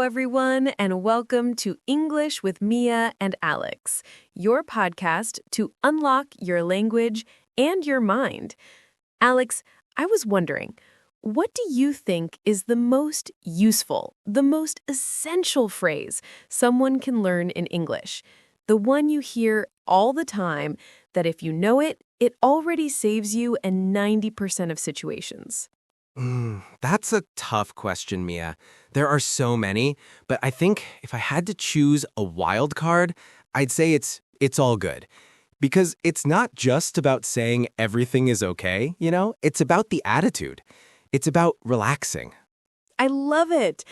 everyone, and welcome to English with Mia and Alex, your podcast to unlock your language and your mind. Alex, I was wondering, what do you think is the most useful, the most essential phrase someone can learn in English? The one you hear all the time that if you know it, it already saves you in 90% of situations. That's a tough question, Mia. There are so many, but I think if I had to choose a wild card, I'd say it's all good. Because it's not just about saying everything is okay, It's about the attitude. It's about relaxing. I love it.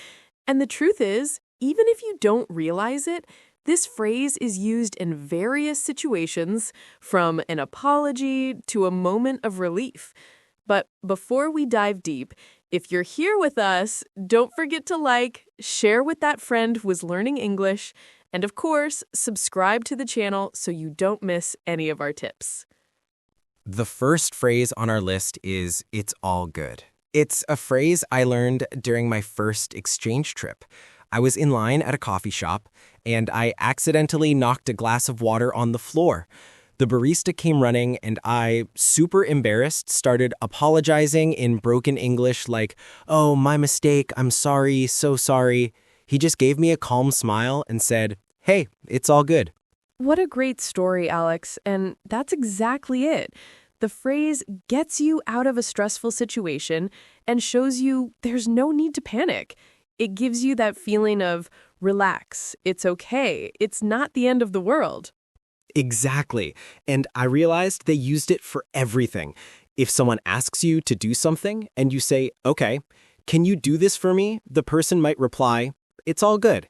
And the truth is, even if you don't realize it, this phrase is used in various situations, from an apology to a moment of relief. But before we dive deep, if you're here with us, don't forget to share with that friend who is learning English, and of course, subscribe to the channel so you don't miss any of our tips. The first phrase on our list is "it's all good." It's a phrase I learned during my first exchange trip. I was in line at a coffee shop, and I accidentally knocked a glass of water on the floor. The barista came running, and I, super embarrassed, started apologizing in broken English like, "Oh, my mistake, I'm sorry, so sorry." He just gave me a calm smile and said, "Hey, it's all good." What a great story, Alex, and that's exactly it. The phrase gets you out of a stressful situation and shows you there's no need to panic. It gives you that feeling of relax, it's okay, it's not the end of the world. Exactly. And I realized they used it for everything. If someone asks you to do something and you say, "Okay, can you do this for me?" the person might reply, "It's all good."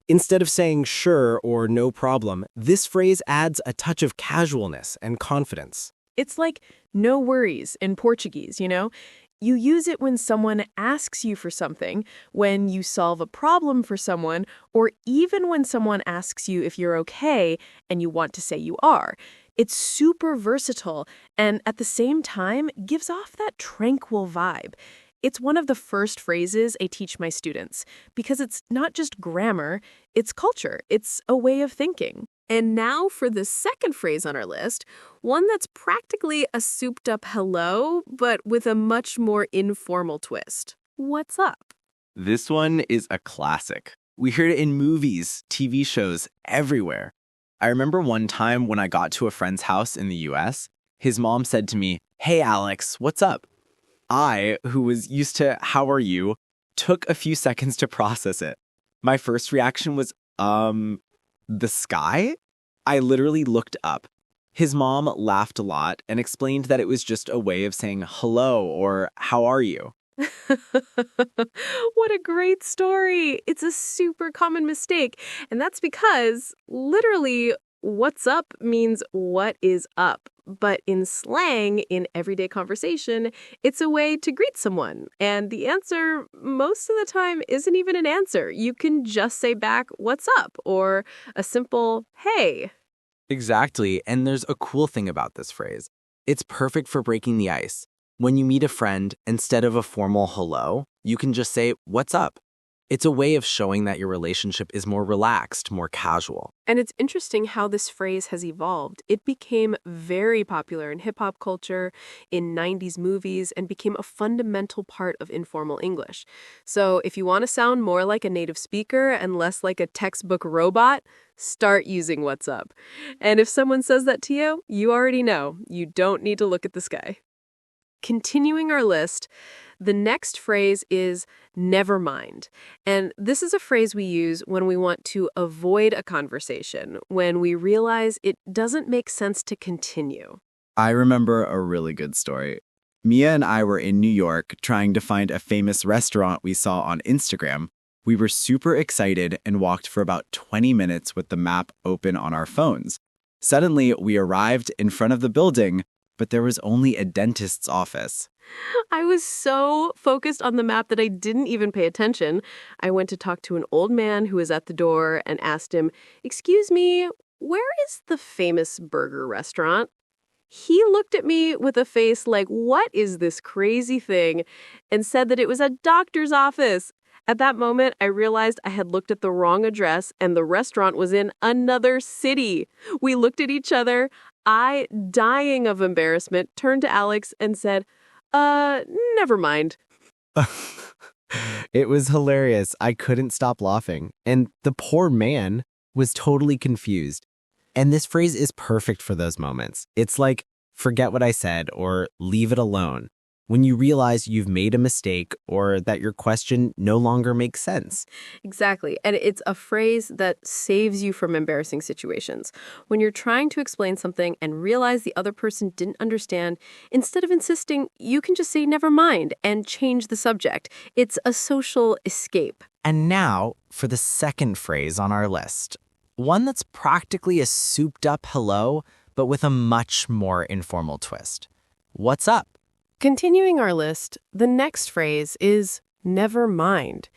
Instead of saying sure or no problem, this phrase adds a touch of casualness and confidence. It's like no worries in Portuguese, You use it when someone asks you for something, when you solve a problem for someone, or even when someone asks you if you're okay and you want to say you are. It's super versatile and at the same time gives off that tranquil vibe. It's one of the first phrases I teach my students because it's not just grammar, it's culture, it's a way of thinking. And now for the second phrase on our list, one that's practically a souped-up hello, but with a much more informal twist. What's up? This one is a classic. We hear it in movies, TV shows, everywhere. I remember one time when I got to a friend's house in the US, his mom said to me, "Hey Alex, what's up?" I, who was used to "how are you," took a few seconds to process it. My first reaction was, the sky? I literally looked up. His mom laughed a lot and explained that it was just a way of saying hello or how are you. What a great story. It's a super common mistake. And that's because literally what's up means what is up. But in slang, in everyday conversation, it's a way to greet someone. And the answer most of the time isn't even an answer. You can just say back, "What's up?" or a simple, "Hey." Exactly, and there's a cool thing about this phrase. It's perfect for breaking the ice. When you meet a friend, instead of a formal hello, you can just say, "What's up?" It's a way of showing that your relationship is more relaxed, more casual. And it's interesting how this phrase has evolved. It became very popular in hip-hop culture, in 90s movies, and became a fundamental part of informal English. So if you want to sound more like a native speaker and less like a textbook robot, start using "what's up." And if someone says that to you, you already know. You don't need to look at the sky. Continuing our list, the next phrase is "never mind." And this is a phrase we use when we want to avoid a conversation, when we realize it doesn't make sense to continue. I remember a really good story. Mia and I were in New York trying to find a famous restaurant we saw on Instagram. We were super excited and walked for about 20 minutes with the map open on our phones. Suddenly, we arrived in front of the building, but there was only a dentist's office. I was so focused on the map that I didn't even pay attention. I went to talk to an old man who was at the door and asked him, "Excuse me, where is the famous burger restaurant?" He looked at me with a face like, "What is this crazy thing?" and said that it was a doctor's office. At that moment, I realized I had looked at the wrong address and the restaurant was in another city. We looked at each other. I, dying of embarrassment, turned to Alex and said, never mind. It was hilarious. I couldn't stop laughing. And the poor man was totally confused. And this phrase is perfect for those moments. It's like, forget what I said or leave it alone. When you realize you've made a mistake or that your question no longer makes sense. Exactly. And it's a phrase that saves you from embarrassing situations. When you're trying to explain something and realize the other person didn't understand, instead of insisting, you can just say never mind and change the subject. It's a social escape. And now for the second phrase on our list. One that's practically a souped up hello, but with a much more informal twist. What's up? Continuing our list, the next phrase is never mind.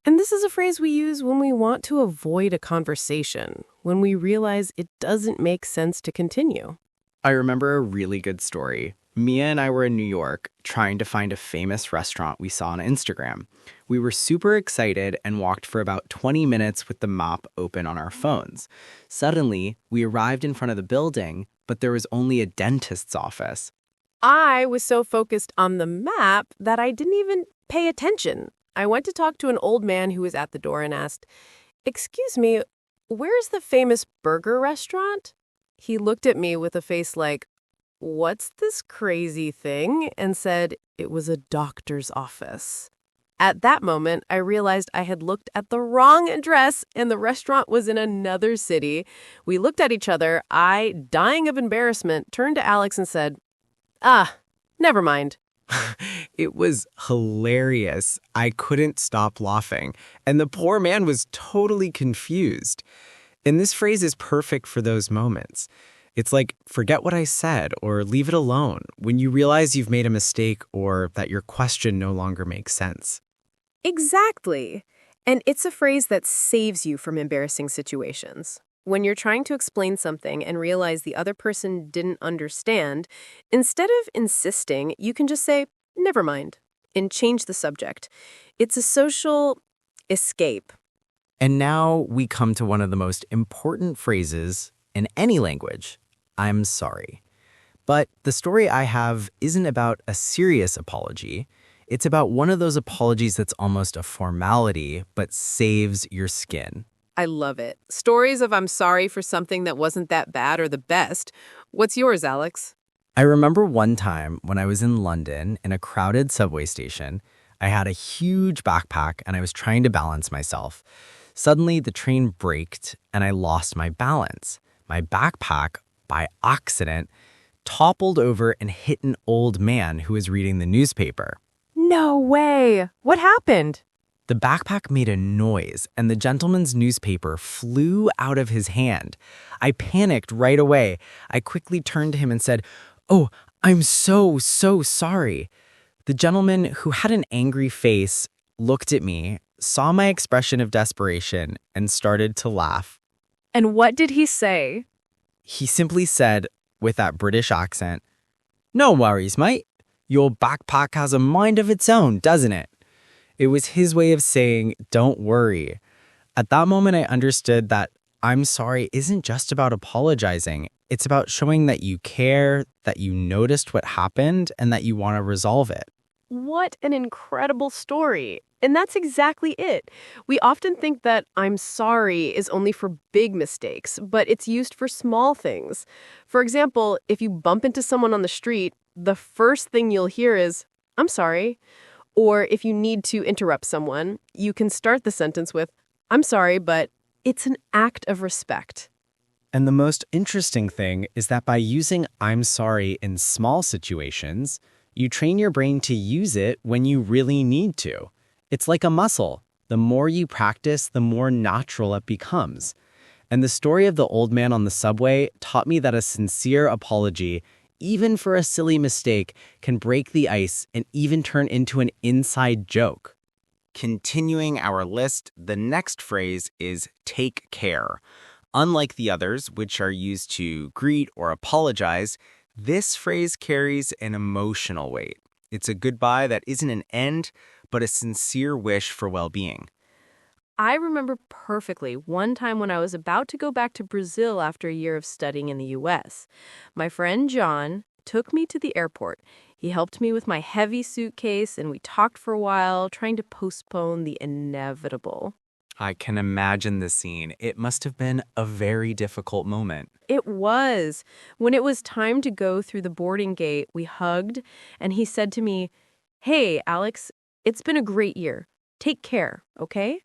And this is a phrase we use when we want to avoid a conversation, when we realize it doesn't make sense to continue. I remember a really good story. Mia and I were in New York trying to find a famous restaurant we saw on Instagram. We were super excited and walked for about 20 minutes with the map open on our phones. Suddenly, we arrived in front of the building, but there was only a dentist's office. I was so focused on the map that I didn't even pay attention. I went to talk to an old man who was at the door and asked, "Excuse me, where's the famous burger restaurant?" He looked at me with a face like, "What's this crazy thing?" and said it was a doctor's office. At that moment, I realized I had looked at the wrong address and the restaurant was in another city. We looked at each other. I, dying of embarrassment, turned to Alex and said, never mind. It was hilarious. I couldn't stop laughing. And the poor man was totally confused. And this phrase is perfect for those moments. It's like, forget what I said or leave it alone when you realize you've made a mistake or that your question no longer makes sense. Exactly. And it's a phrase that saves you from embarrassing situations. When you're trying to explain something and realize the other person didn't understand, instead of insisting, you can just say, never mind, and change the subject. It's a social escape. And now we come to one of the most important phrases in any language, I'm sorry. But the story I have isn't about a serious apology. It's about one of those apologies that's almost a formality, but saves your skin. I love it. Stories of I'm sorry for something that wasn't that bad are the best. What's yours, Alex? I remember one time when I was in London in a crowded subway station. I had a huge backpack and I was trying to balance myself. Suddenly, the train braked and I lost my balance. My backpack, by accident, toppled over and hit an old man who was reading the newspaper. No way. What happened? The backpack made a noise, and the gentleman's newspaper flew out of his hand. I panicked right away. I quickly turned to him and said, "Oh, I'm so sorry." The gentleman, who had an angry face, looked at me, saw my expression of desperation, and started to laugh. And what did he say? He simply said, with that British accent, "No worries, mate. Your backpack has a mind of its own, doesn't it?" It was his way of saying, don't worry. At that moment, I understood that I'm sorry isn't just about apologizing. It's about showing that you care, that you noticed what happened, and that you want to resolve it. What an incredible story. And that's exactly it. We often think that I'm sorry is only for big mistakes, but it's used for small things. For example, if you bump into someone on the street, the first thing you'll hear is, I'm sorry. Or if you need to interrupt someone, you can start the sentence with, I'm sorry, but it's an act of respect. And the most interesting thing is that by using I'm sorry in small situations, you train your brain to use it when you really need to. It's like a muscle. The more you practice, the more natural it becomes. And the story of the old man on the subway taught me that a sincere apology, even for a silly mistake, can break the ice and even turn into an inside joke. Continuing our list, the next phrase is take care. Unlike the others, which are used to greet or apologize, this phrase carries an emotional weight. It's a goodbye that isn't an end, but a sincere wish for well-being. I remember perfectly one time when I was about to go back to Brazil after a year of studying in the US. My friend John took me to the airport. He helped me with my heavy suitcase, and we talked for a while, trying to postpone the inevitable. I can imagine the scene. It must have been a very difficult moment. It was. When it was time to go through the boarding gate, we hugged, and he said to me, "Hey, Alex, it's been a great year. Take care, okay?"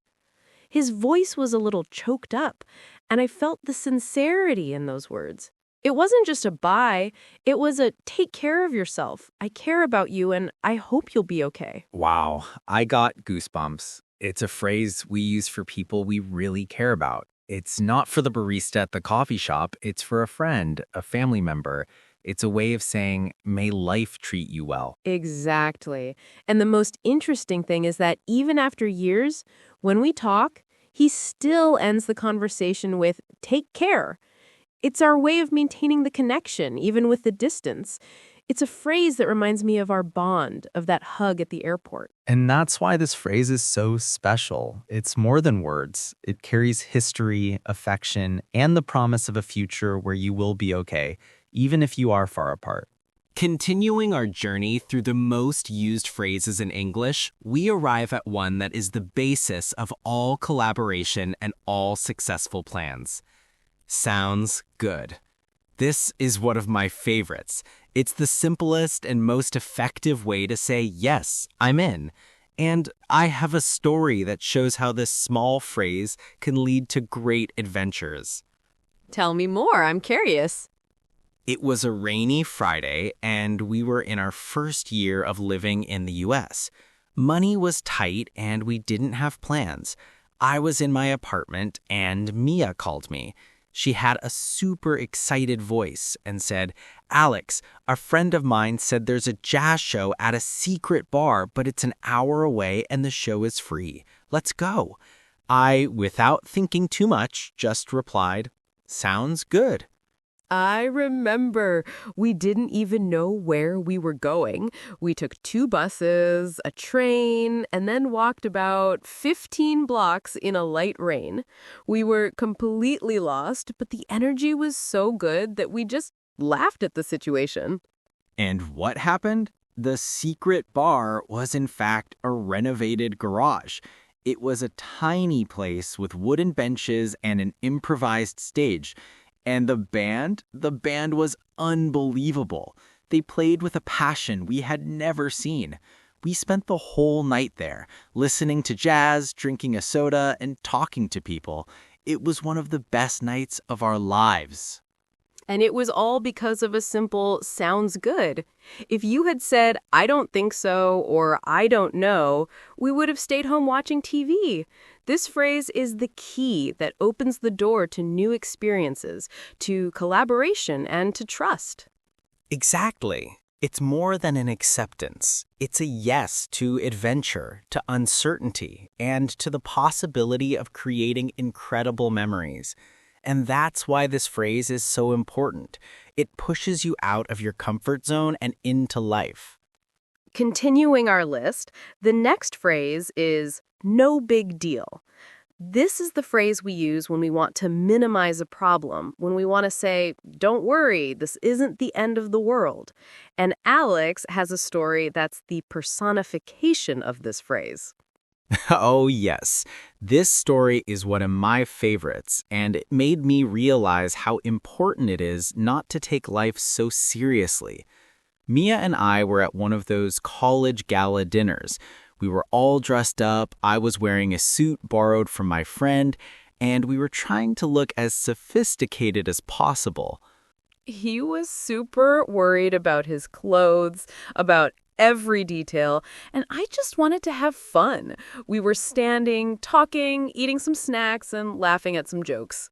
His voice was a little choked up, and I felt the sincerity in those words. It wasn't just a bye, it was a take care of yourself. I care about you, and I hope you'll be okay. Wow, I got goosebumps. It's a phrase we use for people we really care about. It's not for the barista at the coffee shop, it's for a friend, a family member. It's a way of saying, may life treat you well. Exactly. And the most interesting thing is that even after years, when we talk, he still ends the conversation with, take care. It's our way of maintaining the connection, even with the distance. It's a phrase that reminds me of our bond, of that hug at the airport. And that's why this phrase is so special. It's more than words. It carries history, affection, and the promise of a future where you will be okay, even if you are far apart. Continuing our journey through the most used phrases in English, we arrive at one that is the basis of all collaboration and all successful plans. Sounds good. This is one of my favorites. It's the simplest and most effective way to say, yes, I'm in. And I have a story that shows how this small phrase can lead to great adventures. Tell me more, I'm curious. It was a rainy Friday, and we were in our first year of living in the US. Money was tight, and we didn't have plans. I was in my apartment, and Mia called me. She had a super excited voice and said, "Alex, a friend of mine said there's a jazz show at a secret bar, but it's an hour away and the show is free. Let's go." I, without thinking too much, just replied, "Sounds good." I remember. We didn't even know where we were going. We took 2 buses, a train, and then walked about 15 blocks in a light rain. We were completely lost, but the energy was so good that we just laughed at the situation. And what happened? The secret bar was in fact a renovated garage. It was a tiny place with wooden benches and an improvised stage. And the band was unbelievable. They played with a passion we had never seen. We spent the whole night there, listening to jazz, drinking a soda, and talking to people. It was one of the best nights of our lives. And it was all because of a simple sounds good. If you had said, I don't think so, or I don't know, we would have stayed home watching TV. This phrase is the key that opens the door to new experiences, to collaboration, and to trust. Exactly. It's more than an acceptance. It's a yes to adventure, to uncertainty, and to the possibility of creating incredible memories. And that's why this phrase is so important. It pushes you out of your comfort zone and into life. Continuing our list, the next phrase is no big deal. This is the phrase we use when we want to minimize a problem, when we want to say, don't worry, this isn't the end of the world. And Alex has a story that's the personification of this phrase. Oh, yes. This story is one of my favorites, and it made me realize how important it is not to take life so seriously. Mia and I were at one of those college gala dinners. We were all dressed up, I was wearing a suit borrowed from my friend, and we were trying to look as sophisticated as possible. He was super worried about his clothes, about every detail, and I just wanted to have fun. We were standing, talking, eating some snacks, and laughing at some jokes.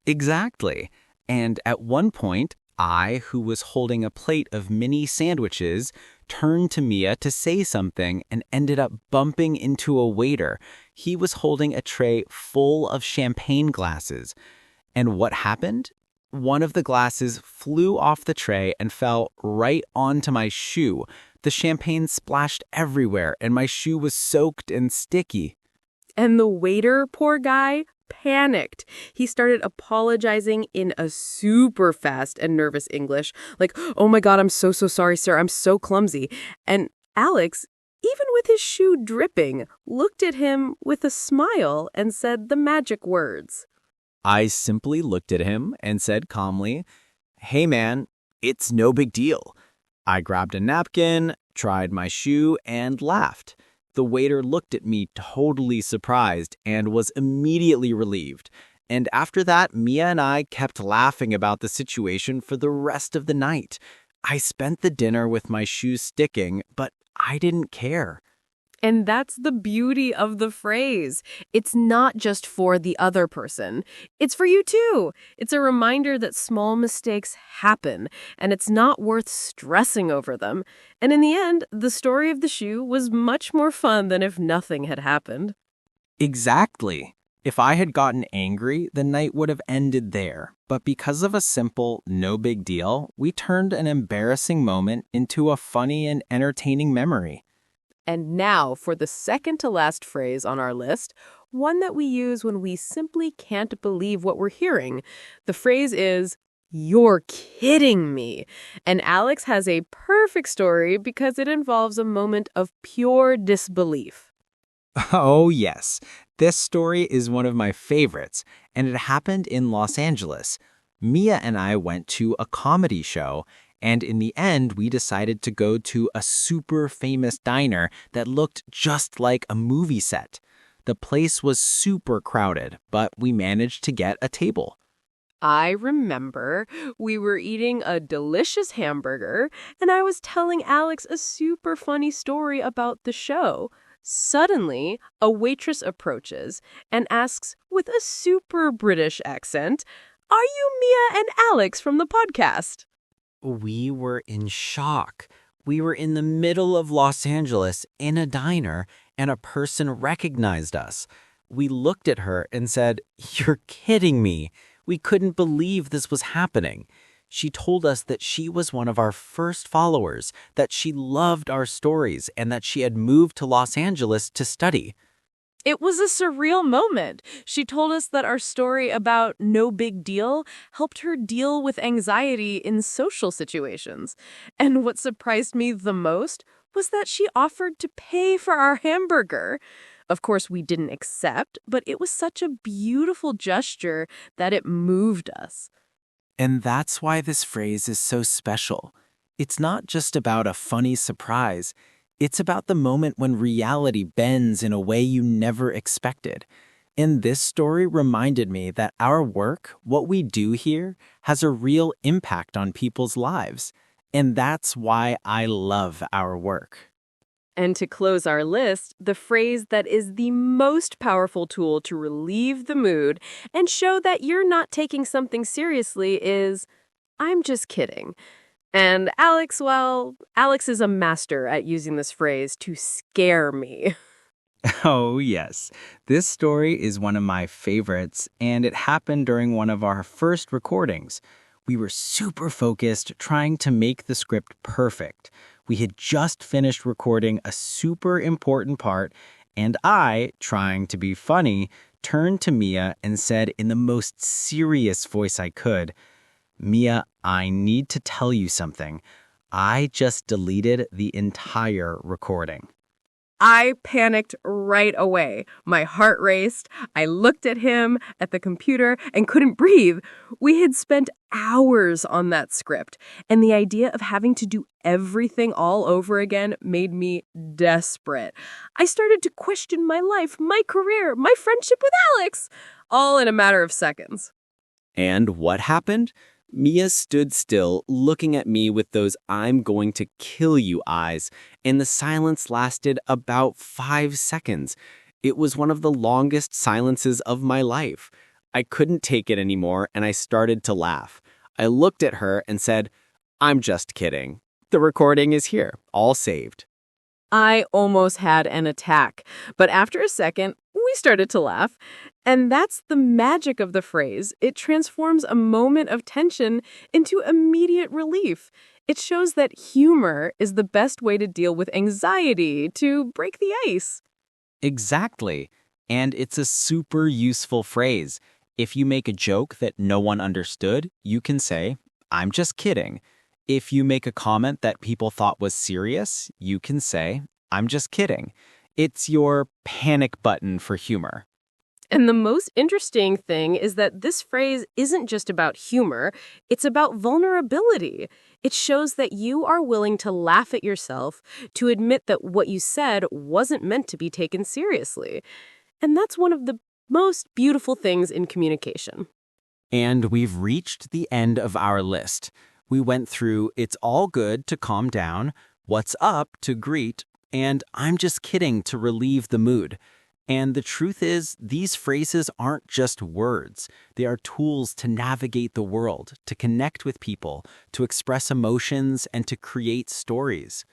Exactly. And at one point, I, who was holding a plate of mini sandwiches, turned to Mia to say something and ended up bumping into a waiter. He was holding a tray full of champagne glasses. And what happened? One of the glasses flew off the tray and fell right onto my shoe, The champagne splashed everywhere, and my shoe was soaked and sticky. And the waiter, poor guy, panicked. He started apologizing in a super fast and nervous English, like, "Oh my God, I'm so sorry, sir. I'm so clumsy." And Alex, even with his shoe dripping, looked at him with a smile and said the magic words. I simply looked at him and said calmly, "Hey man, it's no big deal." I grabbed a napkin, tried my shoe, and laughed. The waiter looked at me totally surprised and was immediately relieved. And after that, Mia and I kept laughing about the situation for the rest of the night. I spent the dinner with my shoes sticking, but I didn't care. And that's the beauty of the phrase. It's not just for the other person. It's for you too. It's a reminder that small mistakes happen, and it's not worth stressing over them. And in the end, the story of the shoe was much more fun than if nothing had happened. Exactly. If I had gotten angry, the night would have ended there. But because of a simple, no big deal, we turned an embarrassing moment into a funny and entertaining memory. And now for the second to last phrase on our list, one that we use when we simply can't believe what we're hearing. The phrase is, "You're kidding me." And Alex has a perfect story because it involves a moment of pure disbelief. Oh, yes. This story is one of my favorites, and it happened in Los Angeles. Mia and I went to a comedy show, and in the end, we decided to go to a super famous diner that looked just like a movie set. The place was super crowded, but we managed to get a table. I remember we were eating a delicious hamburger, and I was telling Alex a super funny story about the show. Suddenly, a waitress approaches and asks with a super British accent, "Are you Mia and Alex from the podcast?" We were in shock. We were in the middle of Los Angeles in a diner, and a person recognized us. We looked at her and said, "You're kidding me." We couldn't believe this was happening. She told us that she was one of our first followers, that she loved our stories, and that she had moved to Los Angeles to study. It was a surreal moment. She told us that our story about no big deal helped her deal with anxiety in social situations. And what surprised me the most was that she offered to pay for our hamburger. Of course, we didn't accept, but it was such a beautiful gesture that it moved us. And that's why this phrase is so special. It's not just about a funny surprise. It's about the moment when reality bends in a way you never expected. And this story reminded me that our work, what we do here, has a real impact on people's lives. And that's why I love our work. And to close our list, the phrase that is the most powerful tool to relieve the mood and show that you're not taking something seriously is, "I'm just kidding." And Alex, well, Alex is a master at using this phrase to scare me. Oh, yes. This story is one of my favorites, and it happened during one of our first recordings. We were super focused, trying to make the script perfect. We had just finished recording a super important part, and I, trying to be funny, turned to Mia and said in the most serious voice I could, "Mia, I need to tell you something. I just deleted the entire recording." I panicked right away. My heart raced. I looked at him, at the computer, and couldn't breathe. We had spent hours on that script, and the idea of having to do everything all over again made me desperate. I started to question my life, my career, my friendship with Alex, all in a matter of seconds. And what happened? Mia stood still, looking at me with those "I'm going to kill you" eyes, and the silence lasted about 5 seconds. It was one of the longest silences of my life. I couldn't take it anymore, and I started to laugh. I looked at her and said, "I'm just kidding. The recording is here, all saved." I almost had an attack, but after a second, we started to laugh. And that's the magic of the phrase. It transforms a moment of tension into immediate relief. It shows that humor is the best way to deal with anxiety, to break the ice. Exactly. And it's a super useful phrase. If you make a joke that no one understood, you can say, "I'm just kidding." If you make a comment that people thought was serious, you can say, "I'm just kidding." It's your panic button for humor. And the most interesting thing is that this phrase isn't just about humor, it's about vulnerability. It shows that you are willing to laugh at yourself, to admit that what you said wasn't meant to be taken seriously. And that's one of the most beautiful things in communication. And we've reached the end of our list. We went through "it's all good" to calm down, "what's up" to greet, and "I'm just kidding" to relieve the mood. And the truth is, these phrases aren't just words. They are tools to navigate the world, to connect with people, to express emotions, and to create stories.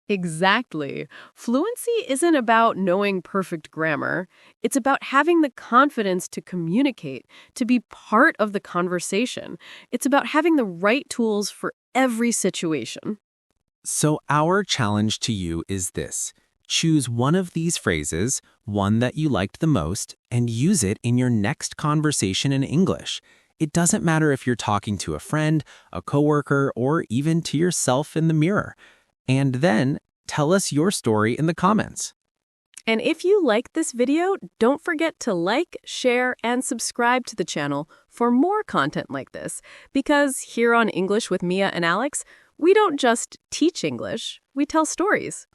Exactly. Fluency isn't about knowing perfect grammar. It's about having the confidence to communicate, to be part of the conversation. It's about having the right tools for every situation. So our challenge to you is this. Choose one of these phrases, one that you liked the most, and use it in your next conversation in English. It doesn't matter if you're talking to a friend, a coworker, or even to yourself in the mirror. And then tell us your story in the comments. And if you liked this video, don't forget to like, share, and subscribe to the channel for more content like this. Because here on English with Mia and Alex, we don't just teach English, we tell stories.